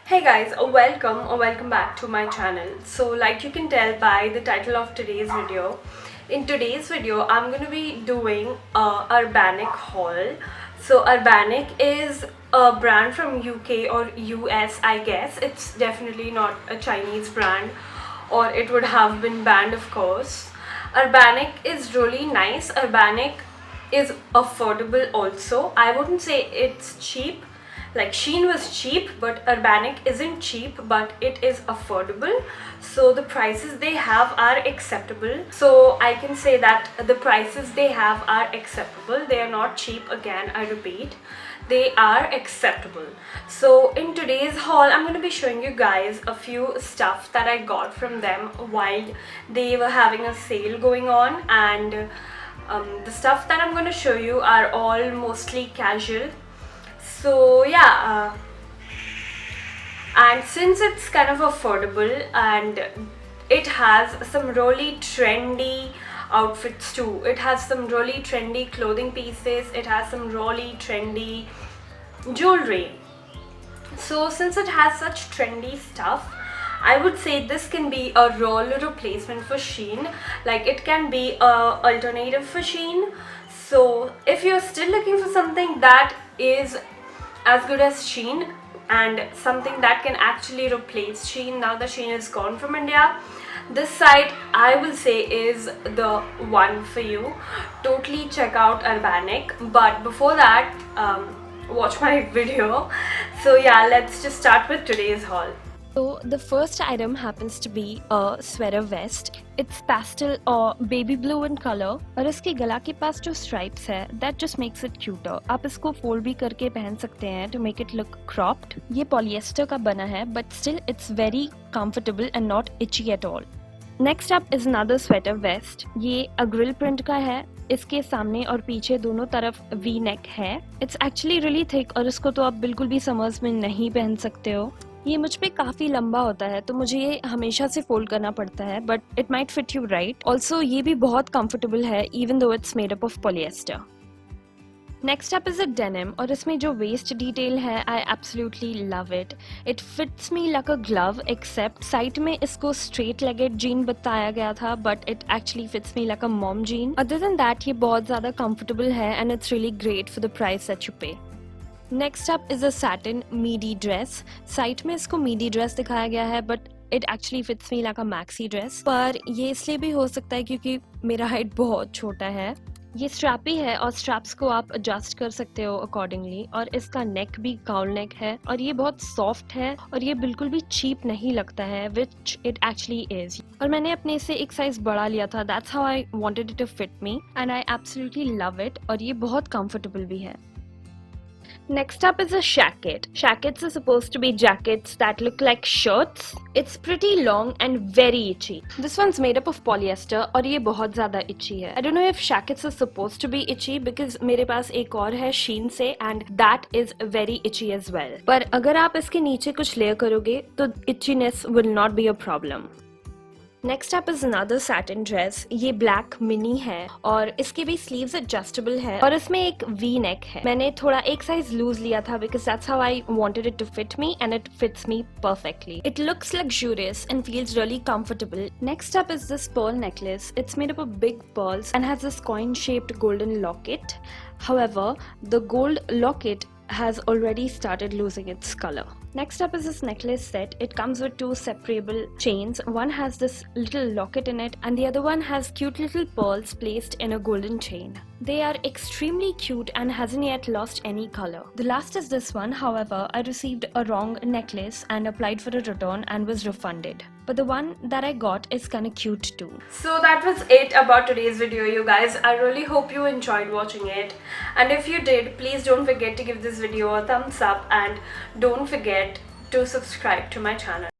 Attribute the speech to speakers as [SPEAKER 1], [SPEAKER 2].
[SPEAKER 1] Hey guys, welcome back to my channel. So like you can tell by the title of today's video, in today's video I'm going to be doing a Urbanic haul. So Urbanic is a brand from UK or US, I guess. It's definitely not a Chinese brand, or it would have been banned, of course. Urbanic is really nice. Urbanic is affordable also. I wouldn't say it's cheap. Like Shein was cheap, but Urbanic isn't cheap, but it is affordable. So the prices they have are acceptable. So I can say that the prices they have are acceptable. They are not cheap, again I repeat. They are acceptable. So in today's haul I'm going to be showing you guys a few stuff that I got from them while they were having a sale going on, and the stuff that I'm going to show you are all mostly casual. So yeah, and since it's kind of affordable and it has some really trendy outfits too, it has some really trendy clothing pieces, it has some really trendy jewelry. So since it has such trendy stuff, I would say this can be a real replacement for Shein. Like it can be a alternative for Shein. So if you're still looking for something that is as good as Shein and something that can actually replace Shein now that Shein is gone from India, this site I will say is the one for you. Totally check out Urbanic, but before that watch my video. So yeah, let's just start with today's haul. So the first item happens to be a sweater vest. It's pastel or baby blue in color और इसके गला के पास जो stripes है that just makes it cuter. आप इसको fold भी करके पहन सकते हैं to make it look cropped. ये polyester का बना है but still it's very comfortable and not itchy at all. Next up is another sweater vest. ये Agryl print का है. इसके सामने और पीछे दोनों तरफ V neck है. It's actually really thick और इसको तो आप बिल्कुल भी summers में नहीं पहन सकते हो. ये मुझ पे काफ़ी लंबा होता है तो मुझे ये हमेशा से फोल्ड करना पड़ता है, but it might fit you right. Also ये भी बहुत कंफर्टेबल है even though it's made up of polyester. Next up is a denim और इसमें जो वेस्ट डिटेल है I absolutely love it. It fits me like a glove except side में इसको स्ट्रेट लेगेड जीन बताया गया था, but it actually fits me like a mom jean. Other than that ये बहुत ज़्यादा कंफर्टेबल है and it's really great for the price that you pay. Next up is a satin midi dress. Site में इसको midi dress दिखाया गया है but it actually fits me like a maxi dress. पर ये इसलिए भी हो सकता है क्योंकि मेरा हाइट बहुत छोटा है. ये स्ट्रैपी है और स्ट्रैप्स को आप एडजस्ट कर सकते हो अकॉर्डिंगली, और इसका नेक भी गाउन नेक है और ये बहुत सॉफ्ट है और ये बिल्कुल भी चीप नहीं लगता है, विच इट एक्चुअली इज. और मैंने अपने से एक साइज बड़ा लिया था. That's how I wanted it to fit me and I absolutely love it. और ये बहुत कंफर्टेबल भी है. Next up is a shacket. Shackets are supposed to be jackets that look like shirts. It's pretty long and very itchy. This one's made up of polyester और ये बहुत ज़्यादा itchy है. I don't know if shackets are supposed to be itchy because मेरे पास एक और है Shein से and that is very itchy as well. पर अगर आप इसके नीचे कुछ layer करोगे तो itchiness will not be a problem. Next up is another satin dress. ये ब्लैक मिनी है और इसके भी स्लीव्स एडजस्टेबल है और इसमें एक वी नेक है. मैंने थोड़ा एक साइज लूज लिया था because that's how I wanted it to fit me and it fits me perfectly. It looks luxurious and feels really comfortable. Next up is this pearl necklace. It's made up of big pearls and has this coin shaped golden locket. However, the gold locket has already started losing its color. Next up is this necklace set. It comes with two separable chains. One has this little locket in it and the other one has cute little pearls placed in a golden chain. They are extremely cute and hasn't yet lost any color. The last is this one. However, I received a wrong necklace and applied for a return and was refunded. But the one that I got is kinda cute too. So that was it about today's video, you guys. I really hope you enjoyed watching it. And if you did, please don't forget to give this video a thumbs up and don't forget to subscribe to my channel.